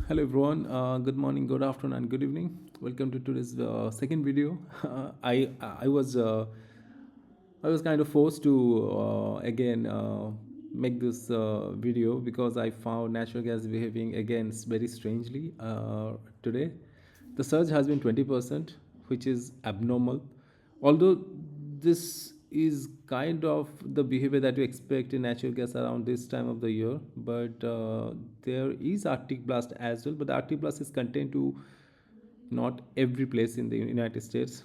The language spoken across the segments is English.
Hello everyone. Good morning, good afternoon, and good evening. Welcome to today's second video. I was kind of forced to again make this video because I found natural gas behaving again very strangely today. The surge has been 20%, which is abnormal. Although this is kind of the behavior that you expect in natural gas around this time of the year, but there is Arctic blast as well. But the Arctic blast is contained to not every place in the United States.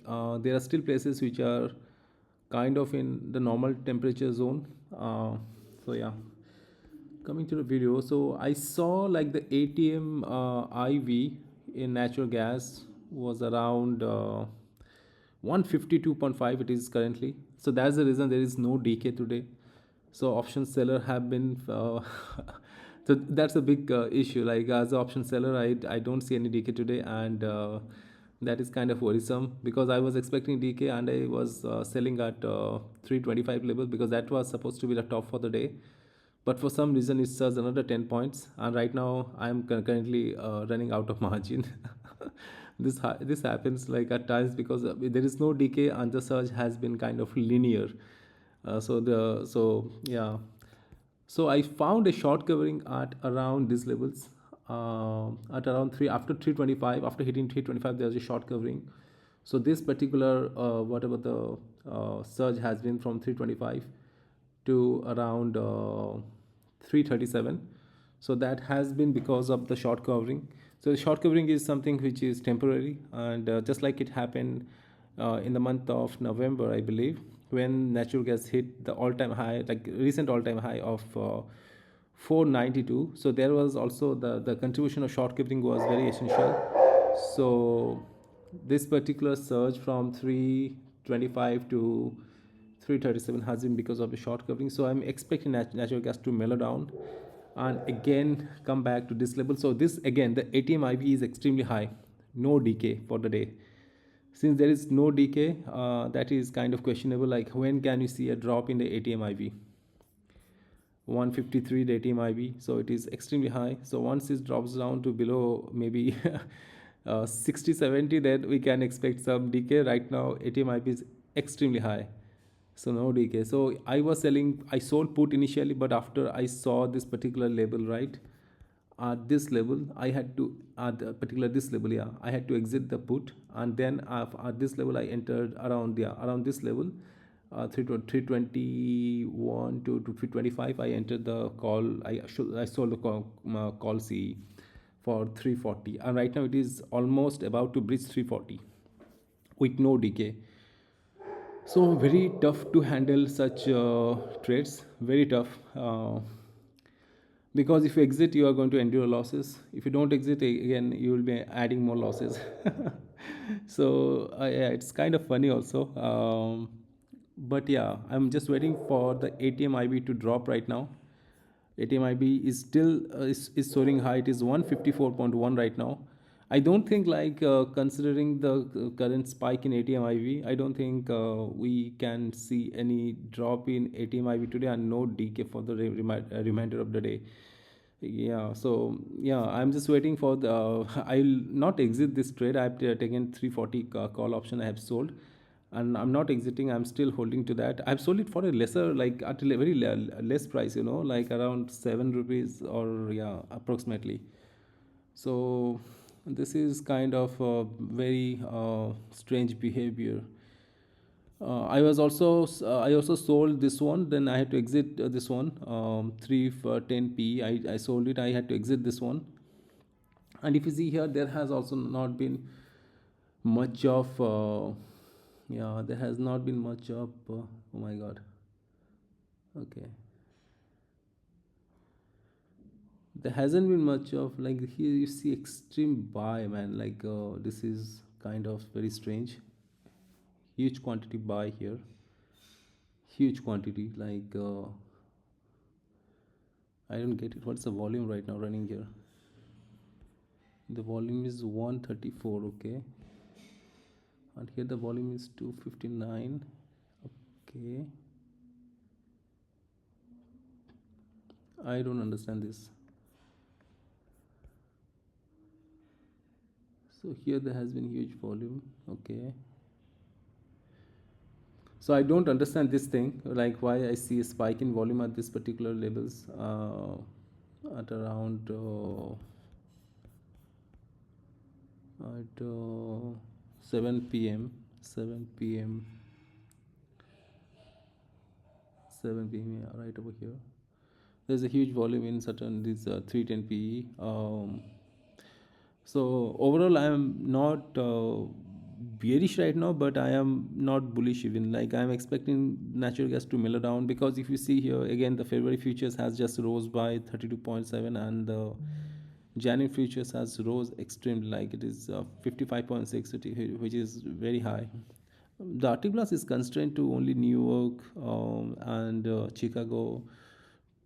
There are still places which are kind of in the normal temperature zone. So yeah, coming to the video. So I saw like the ATM IV in natural gas was around 152.5. It is currently. So that's the reason there is no decay today. So option seller have been so that's a big issue. Like as an option seller, I don't see any decay today, and that is kind of worrisome because I was expecting decay and I was selling at 325 level because that was supposed to be the top for the day. But for some reason, it surged another 10 points, and right now I'm currently running out of margin. This happens like at times because there is no decay and the surge has been kind of linear. So yeah, so I found a short covering at around these levels, at around three after 325. After hitting 325, there's a short covering. So this particular whatever the surge has been from 325 to around 337. So that has been because of the short covering. So the short covering is something which is temporary, and just like it happened in the month of November, I believe, when natural gas hit the all-time high, like recent all-time high of 492. So there was also the contribution of short covering was very essential. So this particular surge from 325 to 337 has been because of the short covering. So I'm expecting natural gas to mellow down and again come back to this level. So this again, the ATM IV is extremely high, no decay for the day. Since there is no decay, that is kind of questionable. Like when can you see a drop in the ATM IV? 153 the ATM IV, so it is extremely high. So once it drops down to below maybe 60 70, then we can expect some decay. Right now ATM IV is extremely high, so no decay. So I sold put initially, but after I saw this particular label, right, at this level I had to, at the particular this level, yeah, I had to exit the put, and then at this level I entered around, yeah, around this level, 321 to 325. I entered the call. I sold the call CE for 340, and right now it is almost about to breach 340 with no decay. So very tough to handle such trades. Very tough. Because if you exit, you are going to endure losses. If you don't exit, again you will be adding more losses. So yeah, it's kind of funny also. But yeah, I'm just waiting for the ATM IB to drop right now. ATM IB is still is soaring high. It is 154.1 right now. I don't think, like, considering the current spike in ATM IV, I don't think we can see any drop in ATM IV today and no decay for the remainder of the day. Yeah, so yeah, I'm just waiting for the. I'll not exit this trade. I've taken 340 call option. I have sold, and I'm not exiting. I'm still holding to that. I've sold it for a lesser, like at a very less price. Like around 7 rupees, or yeah, approximately. So this is kind of a very strange behavior. I also sold this one. Then I had to exit this one. 3 for 10p. I sold it. I had to exit this one. And if you see here, there has also not been much of. Yeah, there has not been much of. Oh my God. Okay. There hasn't been much of, like, here you see extreme buy, man. Like this is kind of very strange. Huge quantity buy here. Huge quantity, like I don't get it. What's the volume right now running here? The volume is 134, okay, and here the volume is 259. Okay, I don't understand this. So here there has been huge volume. Okay. So I don't understand this thing, like why I see a spike in volume at this particular levels at around at 7 p.m. 7 p.m. 7 p.m. Yeah, right over here. There's a huge volume in certain these 310 PE. So overall, I am not bearish right now, but I am not bullish even. Like I'm expecting natural gas to mellow down, because if you see here again, the February futures has just rose by 32.7, and the January futures has rose extremely, like it is 55.6, which is very high. The Arctic blast is constrained to only New York and Chicago,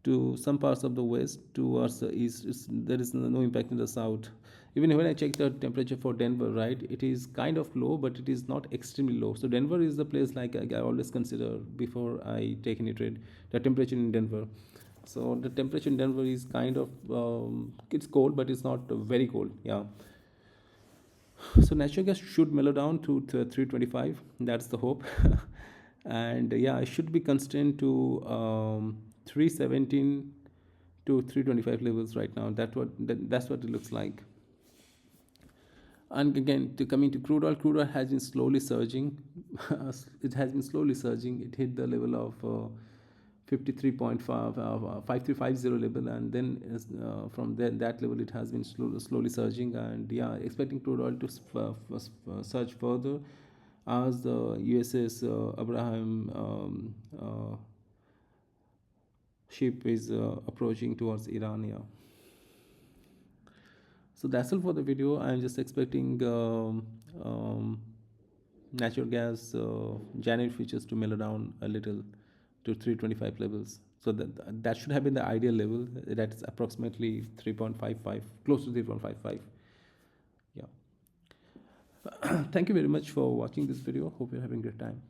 to some parts of the west, towards the east. There is no impact in the south. Even when I check the temperature for Denver, right, it is kind of low, but it is not extremely low. So Denver is the place, like I always consider before I take any trade, the temperature in Denver. So the temperature in Denver is kind of it's cold, but it's not very cold. Yeah. So natural gas should mellow down to 325. That's the hope. And yeah, it should be constrained to 317 to 325 levels right now. That's what it looks like. And again, to coming to crude oil has been slowly surging. It has been slowly surging. It hit the level of 53.5, 5350 level, and then from there, that level it has been slowly surging. And yeah, expecting crude oil to surge further as the USS Abraham ship is approaching towards Iran. Yeah. So that's all for the video. I'm just expecting natural gas January futures to mellow down a little to 325 levels. So that should have been the ideal level. That is approximately 3.55, close to 3.55. Yeah. Thank you very much for watching this video. Hope you're having a great time.